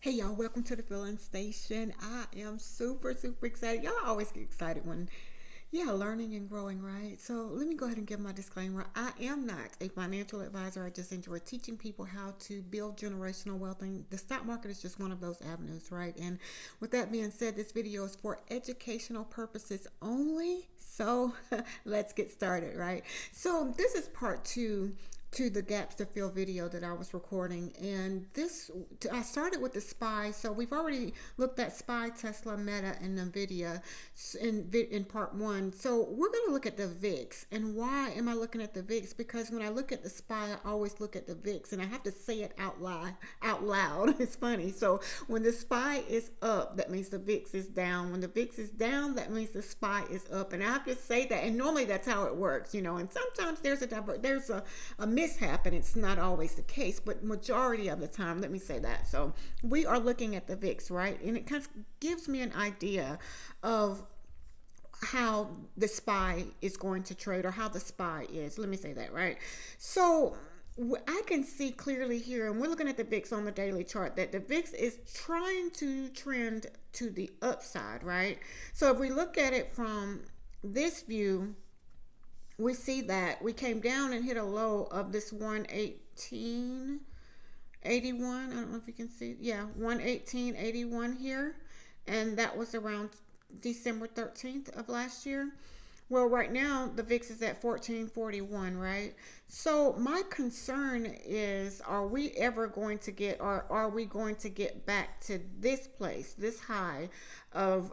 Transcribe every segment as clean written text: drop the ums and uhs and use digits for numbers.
Hey y'all, welcome to the filling station. I am super excited. Y'all always get excited when, learning and growing, right? So let me go ahead and give my disclaimer. I am not a financial advisor. I just enjoy teaching people how to build generational wealth, and the stock market is just one of those avenues, right? And with that being said, this video is for educational purposes only. So let's get started, right? So this is part two to the gaps to fill video that I was recording. And I started with the SPY. So we've already looked at SPY, Tesla, Meta, and NVIDIA in part one. So we're going to look at the VIX. And why am I looking at the VIX? Because when I look at the SPY, I always look at the VIX, and I have to say it out loud. It's funny. So when the SPY is up, that means the VIX is down. When the VIX is down, that means the SPY is up. And I have to say that. And normally that's how it works, And sometimes there's a mishap, and it's not always the case, but majority of the time, let me say that. So we are looking at the VIX, right? And it kind of gives me an idea of how the SPY is going to trade, or how the SPY is. Let me say that, right? So I can see clearly here, and we're looking at the VIX on the daily chart, that the VIX is trying to trend to the upside, right? So if we look at it from this view, we see that we came down and hit a low of this 118.81. I don't know if you can see. Yeah, 118.81 here. And that was around December 13th of last year. Well, right now the VIX is at 1441, right? So my concern is, are we ever going to get, or are we going to get back to this place, this high of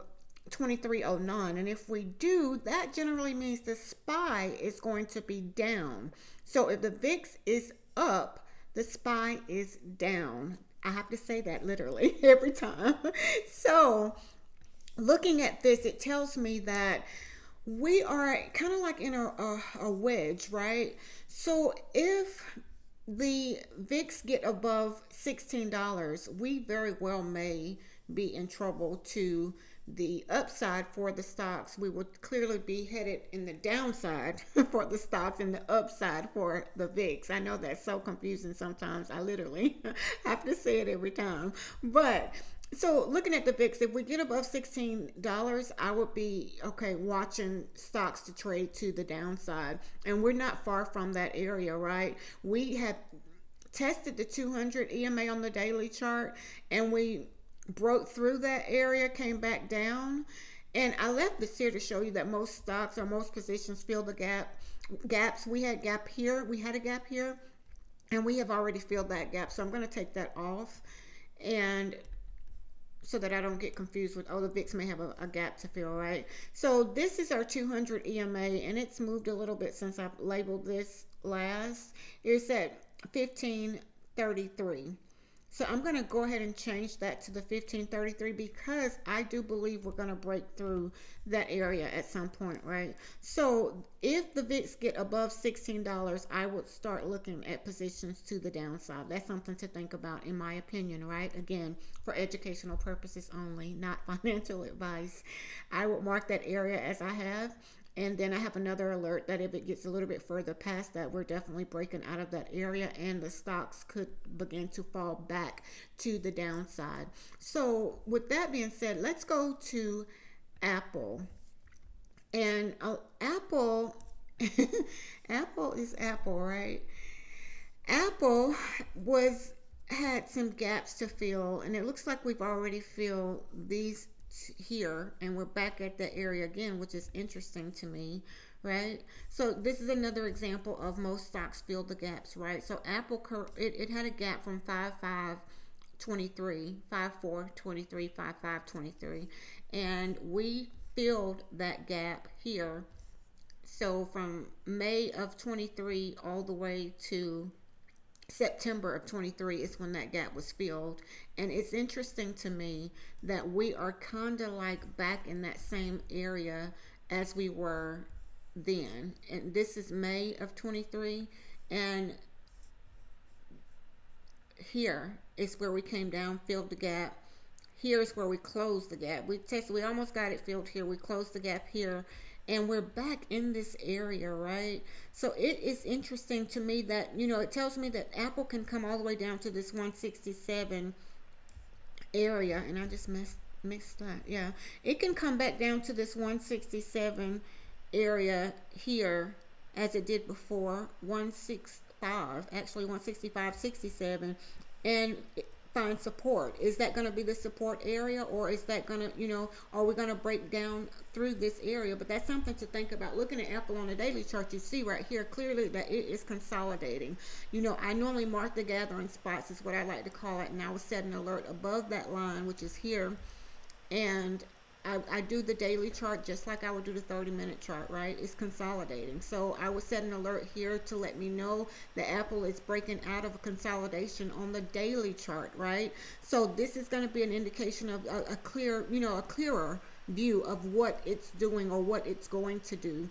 2309? And if we do, that generally means the SPY is going to be down. So if the VIX is up, the SPY is down. I have to say that literally every time. So looking at this, it tells me that we are kind of like in a wedge, right? So if the VIX get above $16, we very well may be in trouble to the upside for the stocks. We would clearly be headed in the downside for the stocks and the upside for the VIX. I know that's so confusing sometimes. I literally have to say it every time. But so looking at the VIX, if we get above $16, I would be okay watching stocks to trade to the downside. And we're not far from that area, right? We have tested the 200 EMA on the daily chart, and we broke through that area, came back down. And I left this here to show you that most stocks or most positions fill the gaps. We had a gap here, and we have already filled that gap. So I'm going to take that off, and so that I don't get confused with, the VIX may have a gap to fill, right? So this is our 200 EMA, and it's moved a little bit since I labeled this last. It's at 1533. So I'm going to go ahead and change that to the 1533, because I do believe we're going to break through that area at some point, right? So if the VIX get above $16, I would start looking at positions to the downside. That's something to think about, in my opinion, right? Again, for educational purposes only, not financial advice. I would mark that area as I have. And then I have another alert that if it gets a little bit further past that, we're definitely breaking out of that area, and the stocks could begin to fall back to the downside. So with that being said, let's go to Apple. And Apple, Apple is Apple, right? Apple had some gaps to fill, and it looks like we've already filled these here, and we're back at the area again, which is interesting to me, right? So this is another example of most stocks fill the gaps, right? So Apple, it had a gap from 5523, 5423, 5523, and we filled that gap here. So from May of 23 all the way to September of 23 is when that gap was filled. And it's interesting to me that we are kind of like back in that same area as we were then. And this is May of 23, and here is where we came down, filled the gap. Here's where we closed the gap. We almost got it filled here. We closed the gap here, and we're back in this area, right? So it is interesting to me that, it tells me that Apple can come all the way down to this 167 area, and I just mixed that. Yeah, it can come back down to this 167 area here as it did before, 165, actually 165, 67, and find support. Is that going to be the support area, or is that going to, are we going to break down through this area? But that's something to think about. Looking at Apple on the daily chart, you see right here clearly that it is consolidating. I normally mark the gathering spots, is what I like to call it, and I will set an alert above that line, which is here, and I do the daily chart just like I would do the 30-minute chart, right? It's consolidating. So I would set an alert here to let me know that Apple is breaking out of a consolidation on the daily chart, right? So this is going to be an indication of a clearer view of what it's doing or what it's going to do.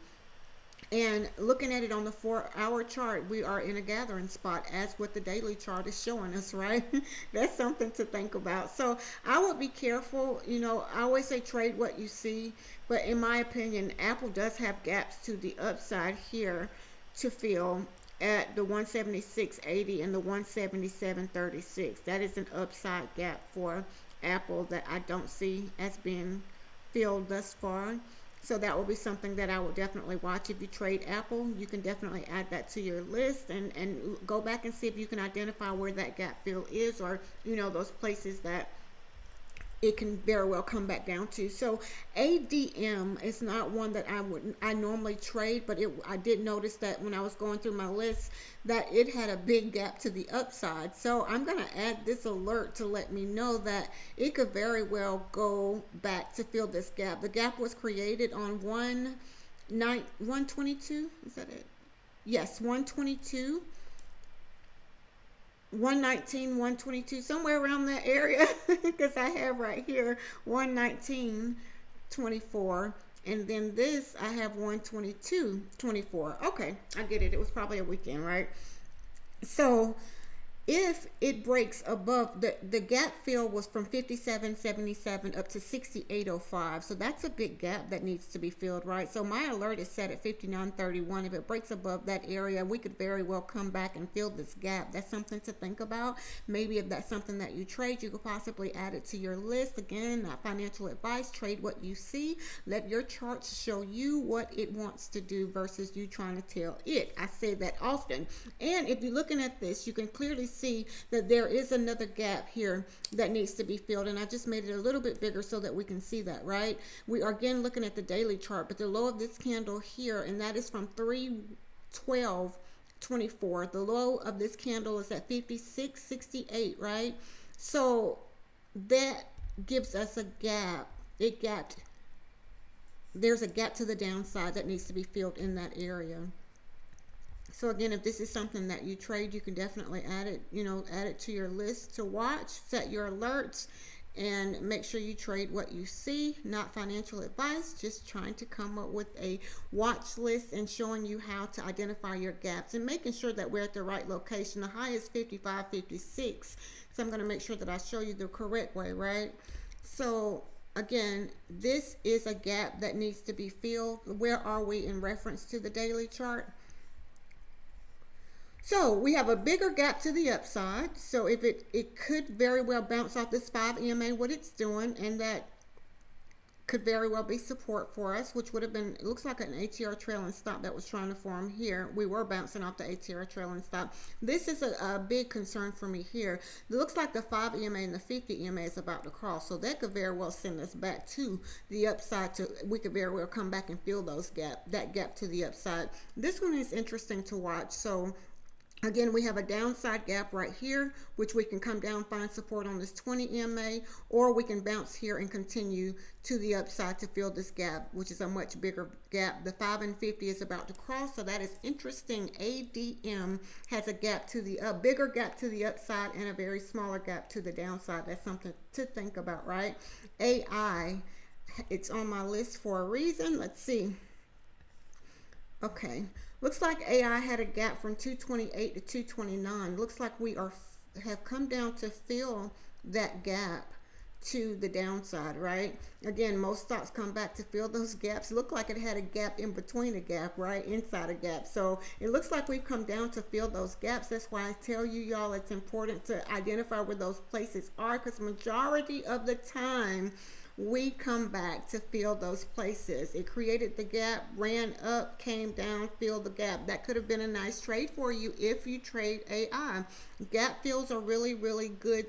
And looking at it on the 4-hour chart, we are in a gathering spot, as what the daily chart is showing us, right? That's something to think about. So I would be careful. I always say trade what you see, but in my opinion, Apple does have gaps to the upside here to fill at the 176.80 and the 177.36. That is an upside gap for Apple that I don't see as being filled thus far. So that will be something that I will definitely watch. If you trade Apple, you can definitely add that to your list and go back and see if you can identify where that gap fill is, or, those places that it can very well come back down to. So ADM is not one that I normally trade, but I did notice that when I was going through my list that it had a big gap to the upside. So I'm going to add this alert to let me know that it could very well go back to fill this gap. The gap was created on 122. Is that it? Yes, 122. 119, 122, somewhere around that area, because I have right here 119.24, and then this I have 122.24. Okay, I get it. It was probably a weekend, right? So if it breaks above the gap fill was from 57.77 up to 68.05, so that's a big gap that needs to be filled, right? So my alert is set at 59.31. If it breaks above that area, we could very well come back and fill this gap. That's something to think about. Maybe if that's something that you trade, you could possibly add it to your list. Again, not financial advice. Trade what you see. Let your charts show you what it wants to do versus you trying to tell it. I say that often. And if you're looking at this, you can clearly see that there is another gap here that needs to be filled, and I just made it a little bit bigger so that we can see that, right? We are again looking at the daily chart, but the low of this candle here, and that is from 3/12/24. The low of this candle is at 56.68, right? So that gives us a gap. There's a gap to the downside that needs to be filled in that area. So again, if this is something that you trade, you can definitely add it to your list to watch, set your alerts, and make sure you trade what you see. Not financial advice, just trying to come up with a watch list and showing you how to identify your gaps and making sure that we're at the right location. The high is 55.56, so I'm going to make sure that I show you the correct way, right? So again, this is a gap that needs to be filled. Where are we in reference to the daily chart? So we have a bigger gap to the upside. So if it could very well bounce off this 5 EMA, what it's doing, and that could very well be support for us, which would have been, it looks like an ATR trailing stop that was trying to form here. We were bouncing off the ATR trailing stop. This is a big concern for me here. It looks like the 5 EMA and the 50 EMA is about to cross, so that could very well send us back to the upside. We could very well come back and fill that gap to the upside. This one is interesting to watch. So again, we have a downside gap right here, which we can come down, find support on this 20 EMA, or we can bounce here and continue to the upside to fill this gap, which is a much bigger gap. The 5 and 50 is about to cross, so that is interesting. ADM has a bigger gap to the upside and a very smaller gap to the downside. That's something to think about, right? AI, it's on my list for a reason. Let's see. Okay. Looks like AI had a gap from 228 to 229. Looks like we have come down to fill that gap to the downside, right? Again, most stocks come back to fill those gaps. Look like it had a gap in between a gap, right? Inside a gap. So it looks like we've come down to fill those gaps. That's why I tell you, y'all, it's important to identify where those places are, because majority of the time we come back to fill those places. It created the gap, ran up, came down, filled the gap. That could have been a nice trade for you if you trade AI. Gap fills are really, really good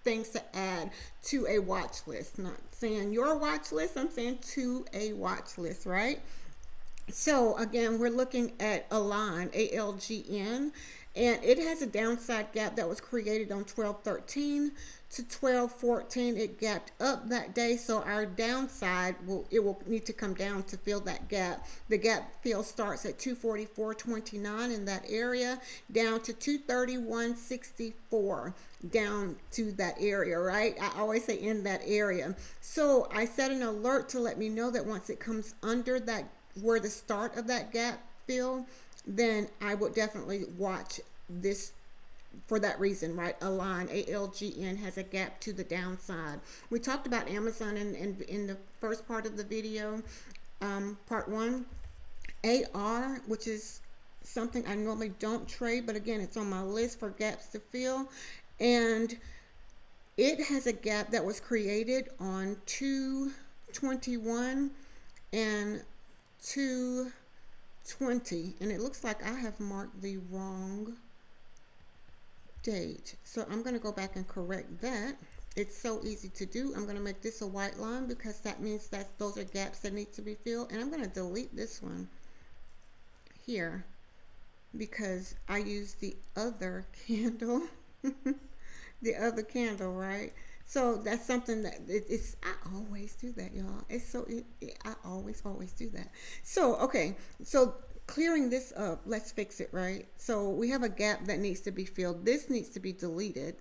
things to add to a watch list. Not saying your watch list, I'm saying to a watch list, right? So again, we're looking at Align, ALGN, and it has a downside gap that was created on 12/13 to 12/14. It gapped up that day, so our downside will need to come down to fill that gap. The gap fill starts at 244.29 in that area, down to 231.64, down to that area, right? I always say in that area. So I set an alert to let me know that once it comes under that, where the start of that gap fill, then I would definitely watch this for that reason, right? Align, ALGN, has a gap to the downside. We talked about Amazon in the first part of the video, part one. AR, which is something I normally don't trade, but again, it's on my list for gaps to fill. And it has a gap that was created on 2/21 and 2/20, and it looks like I have marked the wrong date, so I'm going to go back and correct that. It's so easy to do. I'm going to make this a white line because that means that those are gaps that need to be filled, and I'm going to delete this one here because I use the other candle. The other candle, right? So that's something that it's, I always do that, y'all. It's so, I always do that. So, okay. So clearing this up, let's fix it, right? So we have a gap that needs to be filled. This needs to be deleted.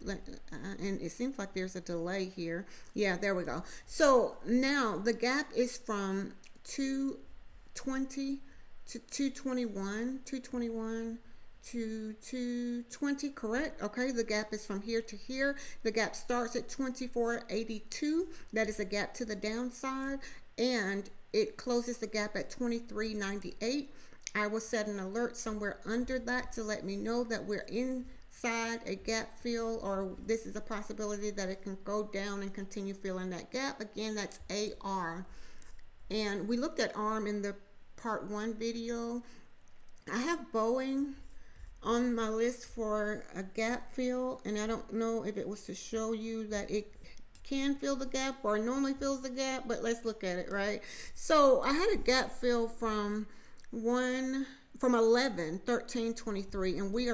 And it seems like there's a delay here. Yeah, there we go. So now the gap is from 220 to 221, 221 to 220, correct? Okay, the gap is from here to here. The gap starts at 24.82. That is a gap to the downside, and it closes the gap at 23.98. I will set an alert somewhere under that to let me know that we're inside a gap fill, or this is a possibility that it can go down and continue filling that gap. Again, that's AR. And we looked at ARM in the part one video. I have Boeing on my list for a gap fill, and I don't know if it was to show you that it can fill the gap or normally fills the gap, but let's look at it, right? So I had a gap fill from 11/13/23, and we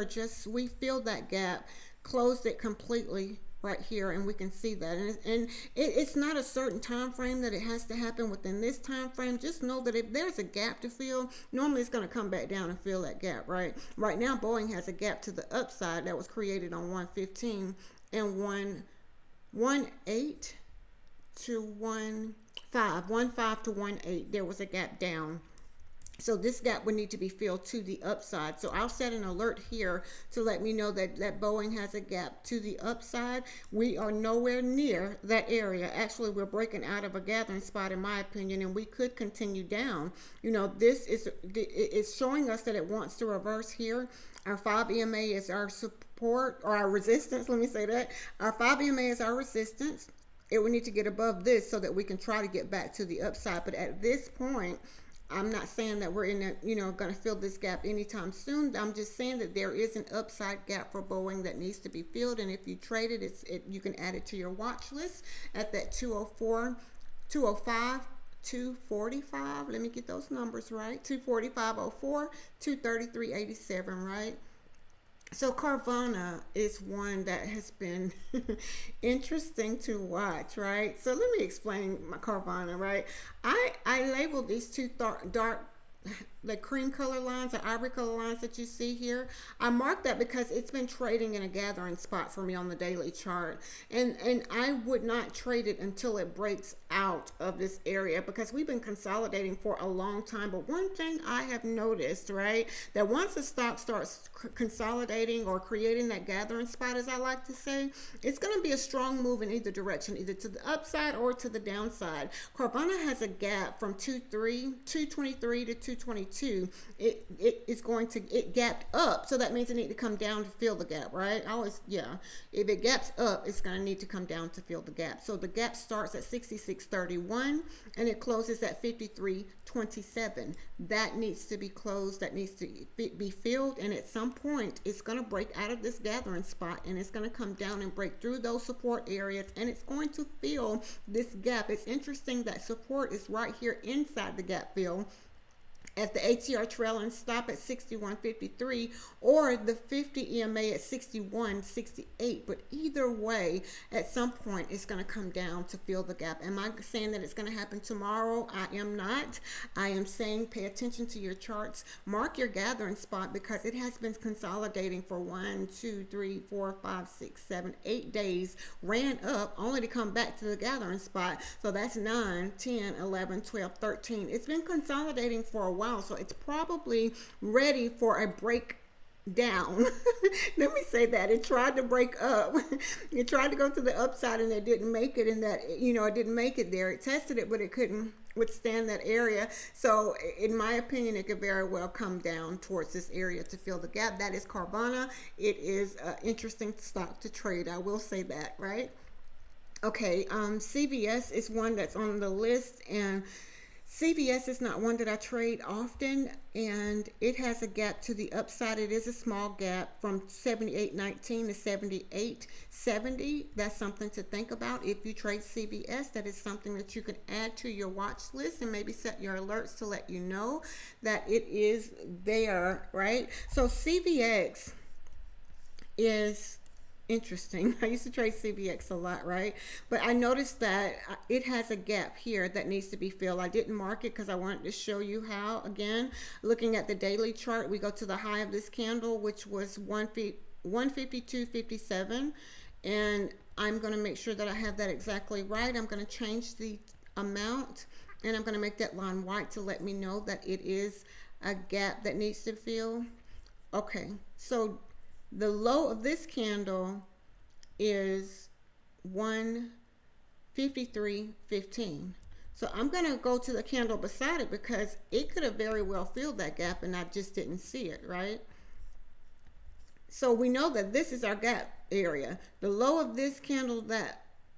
filled that gap, closed it completely right here, and we can see that, and it's not a certain time frame that it has to happen within this time frame. Just know that if there's a gap to fill, normally it's going to come back down and fill that gap, right? Right now Boeing has a gap to the upside that was created on 115 and 118 to 15 to 18. There was a gap down. So this gap would need to be filled to the upside. So I'll set an alert here to let me know that Boeing has a gap to the upside. We are nowhere near that area. Actually, we're breaking out of a gathering spot, in my opinion, and we could continue down. You know, this is showing us that it wants to reverse here. Our 5 EMA is our support, or our resistance. Let me say that. Our 5 EMA is our resistance. It would need to get above this so that we can try to get back to the upside. But at this point, I'm not saying that we're going to fill this gap anytime soon. I'm just saying that there is an upside gap for Boeing that needs to be filled. And if you trade it, you can add it to your watch list at that 204, 205, 245. Let me get those numbers right. 245.04, 233.87, right? So Carvana is one that has been interesting to watch, right? So let me explain my Carvana, right? I labeled these two dark the cream color lines, the ivory color lines that you see here, I marked that because it's been trading in a gathering spot for me on the daily chart. And I would not trade it until it breaks out of this area because we've been consolidating for a long time. But one thing I have noticed, right, that once the stock starts consolidating or creating that gathering spot, as I like to say, it's going to be a strong move in either direction, either to the upside or to the downside. Carvana has a gap from 223 to 222. It is going to, it gapped up, so that means it need to come down to fill the gap, right? I always, yeah, if it gaps up, it's going to need to come down to fill the gap. So the gap starts at 66.31 and it closes at 53.27. That needs to be closed, that needs to be filled, and at some point it's going to break out of this gathering spot and it's going to come down and break through those support areas, and it's going to fill this gap. It's interesting that support is right here inside the gap fill at the ATR trailing stop at 61.53 or the 50 EMA at 61.68. But either way, at some point it's going to come down to fill the gap. Am I saying that it's going to happen tomorrow? I am not. I am saying pay attention to your charts. Mark your gathering spot because it has been consolidating for 1, 2, 3, 4, 5, 6, 7, 8 days. Ran up only to come back to the gathering spot. So that's 9, 10, 11, 12, 13. It's been consolidating for a while. So it's probably ready for a break down. Let me say that. It tried to break up. It tried to go to the upside and it didn't make it, and that, you know, it didn't make it there. It tested it, but it couldn't withstand that area. So in my opinion, it could very well come down towards this area to fill the gap. That is Carvana. It is an interesting stock to trade. I will say that, right? Okay. CVS is one that's on the list, and CVS is not one that I trade often, and it has a gap to the upside. It is a small gap from 78.19 to 78.70. That's something to think about. If you trade CVS, that is something that you can add to your watch list and maybe set your alerts to let you know that it is there, right? So CVX is interesting. I used to trade CVX a lot, right? But I noticed that it has a gap here that needs to be filled. I didn't mark it because I wanted to show you how. Again, looking at the daily chart, we go to the high of this candle, which was 152.57, and I'm going to make sure that I have that exactly right. I'm going to change the amount, and I'm going to make that line white to let me know that it is a gap that needs to fill. Okay, so the low of this candle is 153.15. So I'm going to go to the candle beside it because it could have very well filled that gap and I just didn't see it, right? So we know that this is our gap area. The low of this candle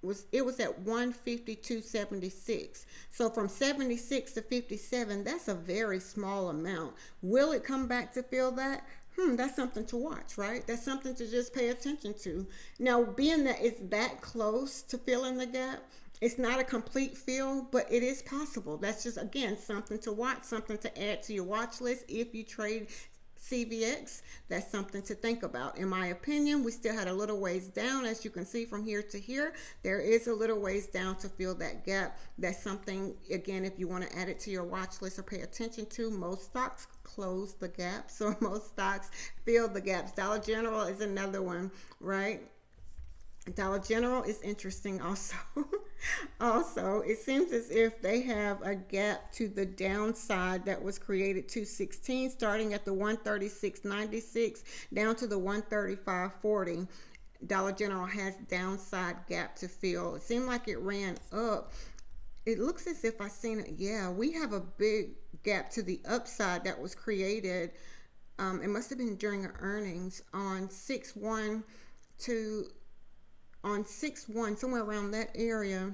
was at 152.76. So from 76 to 57, that's a very small amount. Will it come back to fill that? That's something to watch, right? That's something to just pay attention to. Now, being that it's that close to filling the gap, it's not a complete fill, but it is possible. That's just, again, something to watch, something to add to your watch list. If you trade CVX, that's something to think about. In my opinion, we still had a little ways down. As you can see from here to here, there is a little ways down to fill that gap. That's something, again, if you want to add it to your watch list or pay attention to. Most stocks close the gap, so most stocks fill the gaps. Dollar General is another one, right? Dollar General is interesting also. Also, it seems as if they have a gap to the downside that was created 216, starting at the 136.96 down to the 135.40. Dollar General has downside gap to fill. It seemed like it ran up. It looks as if I seen it. Yeah, we have a big gap to the upside that was created. It must have been during our earnings on 6-1 to on 6-1, somewhere around that area,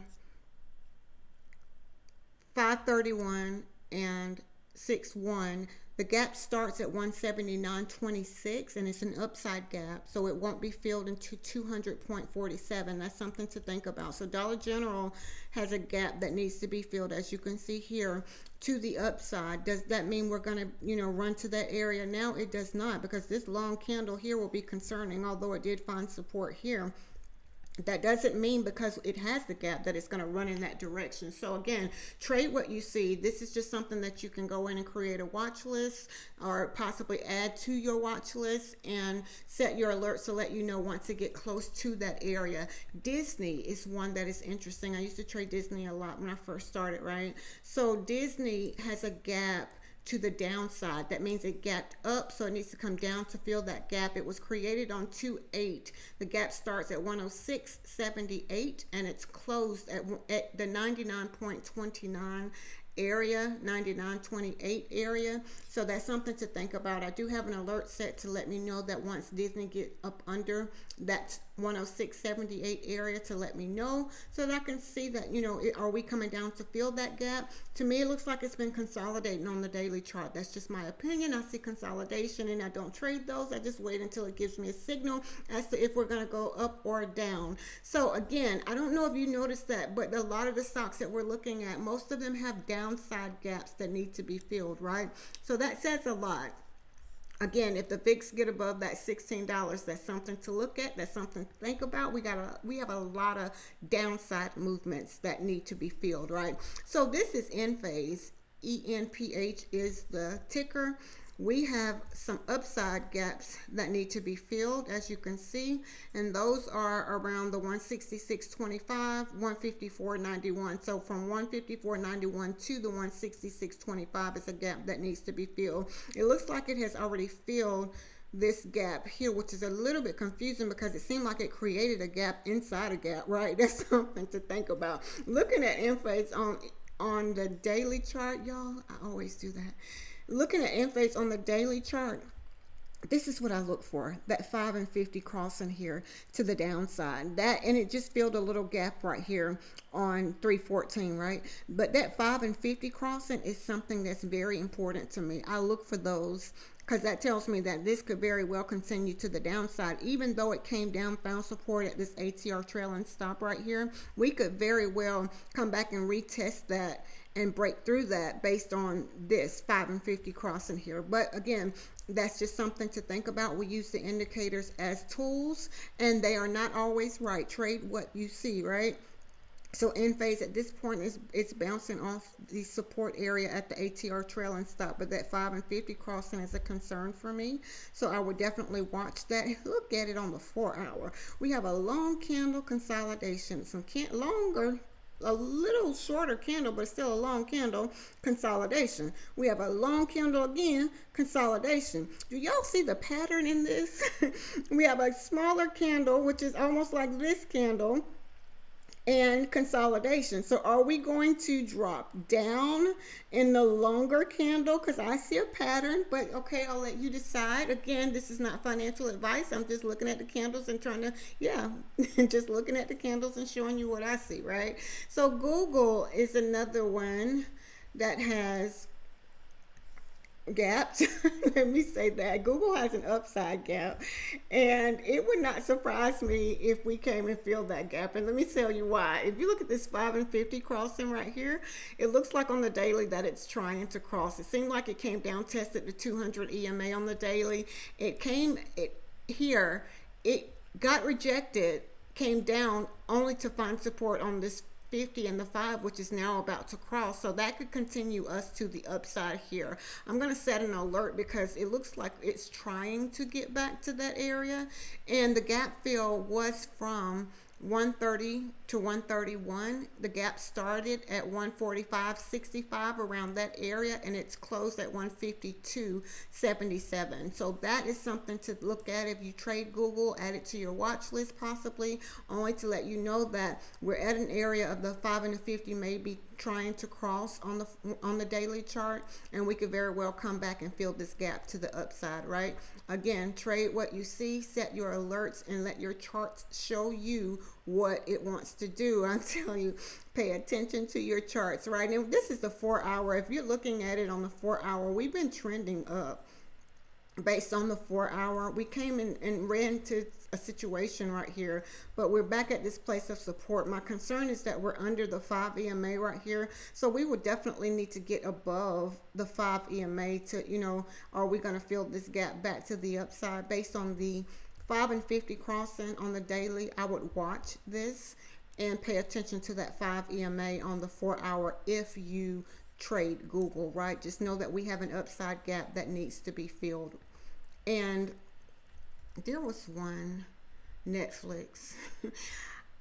531 and 6-1. The gap starts at 179.26 and it's an upside gap, so it won't be filled into 200.47. That's something to think about. So Dollar General has a gap that needs to be filled, as you can see here, to the upside. Does that mean we're going to, run to that area now? It does not, because this long candle here will be concerning, although it did find support here. That doesn't mean because it has the gap that it's going to run in that direction. So again, trade what you see. This is just something that you can go in and create a watch list, or possibly add to your watch list, and set your alerts to let you know once it get close to that area. Disney is one that is interesting. I used to trade Disney a lot when I first started, right? So Disney has a gap to the downside. That means it gapped up, so it needs to come down to fill that gap. It was created on 2/8. The gap starts at 106.78 and it's closed at the 99.29 area, 99.28 area. So that's something to think about. I do have an alert set to let me know that once Disney get up under that 106.78 area, to let me know so that I can see that, are we coming down to fill that gap. To me, it looks like it's been consolidating on the daily chart. That's just my opinion. I see consolidation and I don't trade those. I just wait until it gives me a signal as to if we're going to go up or down. So again, I don't know if you noticed that, but a lot of the stocks that we're looking at, most of them have downside gaps that need to be filled, right? So that says a lot. Again, if the VIX get above that $16, that's something to look at. That's something to think about. We have a lot of downside movements that need to be filled, right? So this is Enphase. ENPH is the ticker. We have some upside gaps that need to be filled, as you can see, and those are around the 166.25, 154.91. So from 154.91 to the 166.25 is a gap that needs to be filled. It looks like it has already filled this gap here, which is a little bit confusing because it seemed like it created a gap inside a gap, right? That's something to think about. Looking at Enphase on the daily chart, y'all, I always do that. Looking at Enphase on the daily chart, this is what I look for, that 5 and 50 crossing here to the downside. That, and it just filled a little gap right here on 314, right? But that 5 and 50 crossing is something that's very important to me. I look for those because that tells me that this could very well continue to the downside. Even though it came down, found support at this ATR trailing stop right here, we could very well come back and retest that and break through that based on this 5 and 50 crossing here. But again, that's just something to think about. We use the indicators as tools and they are not always right. Trade what you see, right? So Enphase at this point it's bouncing off the support area at the ATR trailing stop, but that 5 and 50 crossing is a concern for me. So I would definitely watch that. Look at it on the 4-hour. We have a long candle consolidation, some longer, a little shorter candle, but still a long candle consolidation. We have a long candle again, consolidation. Do y'all see the pattern in this? We have a smaller candle, which is almost like this candle, and consolidation. So are we going to drop down in the longer candle? Because I see a pattern, but okay, I'll let you decide. Again, this is not financial advice. I'm just looking at the candles and trying to, just looking at the candles and showing you what I see, right? So Google is another one that has gaps. Let me say that Google has an upside gap, and it would not surprise me if we came and filled that gap. And let me tell you why. If you look at this 5 and 50 crossing right here, it looks like on the daily that it's trying to cross. It seemed like it came down, tested the 200 EMA on the daily. It got rejected, came down only to find support on this 50 and the 5, which is now about to cross. So that could continue us to the upside here. I'm going to set an alert because it looks like it's trying to get back to that area, and the gap fill was from 130 to 131. The gap started at 145.65, around that area, and it's closed at 152.77. So that is something to look at. If you trade Google, add it to your watch list possibly, only to let you know that we're at an area of the 5 and the 50 may be trying to cross on the daily chart, and we could very well come back and fill this gap to the upside, right? Again, trade what you see, set your alerts, and let your charts show you what it wants to do. I'm telling you, pay attention to your charts, right? And this is the 4-hour. If you're looking at it on the 4-hour, we've been trending up based on the 4-hour. We came in and ran to a situation right here, but we're back at this place of support. My concern is that we're under the 5 EMA right here, so we would definitely need to get above the 5 EMA to, are we going to fill this gap back to the upside based on the 5 and 50 crossing on the daily, I would watch this and pay attention to that 5 EMA on the 4 hour if you trade Google, right? Just know that we have an upside gap that needs to be filled. And there was one, Netflix.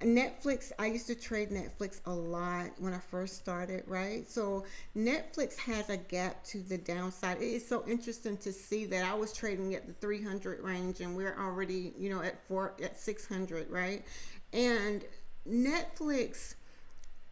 Netflix, I used to trade Netflix a lot when I first started, right? So Netflix has a gap to the downside. It is so interesting to see that I was trading at the 300 range and we're already, at 600, right? And Netflix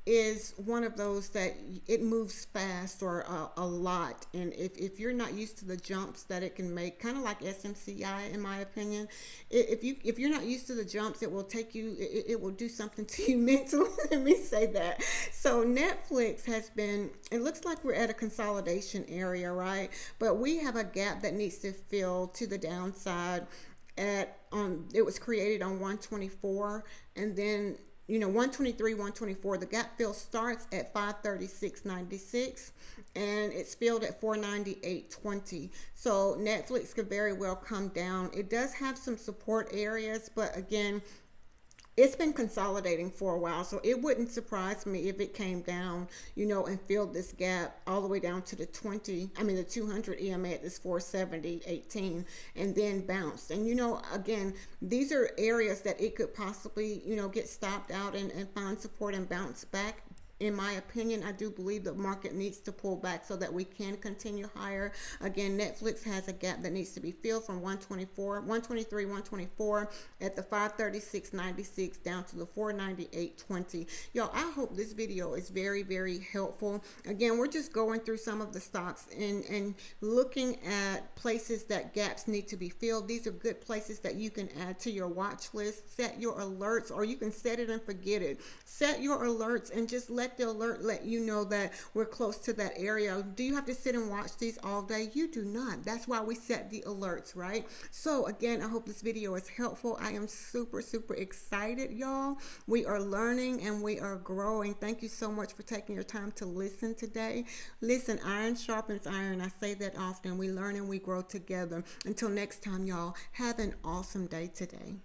is one of those that it moves fast or a lot, and if you're not used to the jumps that it can make, kind of like SMCI in my opinion, if you're not used to the jumps, it will take you, it will do something to you mentally. Let me say that. So Netflix has been, it looks like we're at a consolidation area, right? But we have a gap that needs to fill to the downside at it was created on 124, and then 123, 124. The gap fill starts at 536.96 and it's filled at 498.20. So Netflix could very well come down. It does have some support areas, but again, it's been consolidating for a while, so it wouldn't surprise me if it came down, and filled this gap all the way down to the 200 EMA at this 470.18 and then bounced. And, again, these are areas that it could possibly, get stopped out and find support and bounce back. In my opinion, I do believe the market needs to pull back so that we can continue higher. Again, Netflix has a gap that needs to be filled from 123, 124 at the 536.96 down to the 498.20. Y'all, I hope this video is very, very helpful. Again, we're just going through some of the stocks and looking at places that gaps need to be filled. These are good places that you can add to your watch list. Set your alerts, or you can set it and forget it. Set your alerts and just let the alert let you know that we're close to that area. Do you have to sit and watch these all day? You do not. That's why we set the alerts, right? So again, I hope this video is helpful. I am super, super excited, y'all. We are learning and we are growing. Thank you so much for taking your time to listen today. Listen, iron sharpens iron. I say that often. We learn and we grow together. Until next time, y'all, have an awesome day today.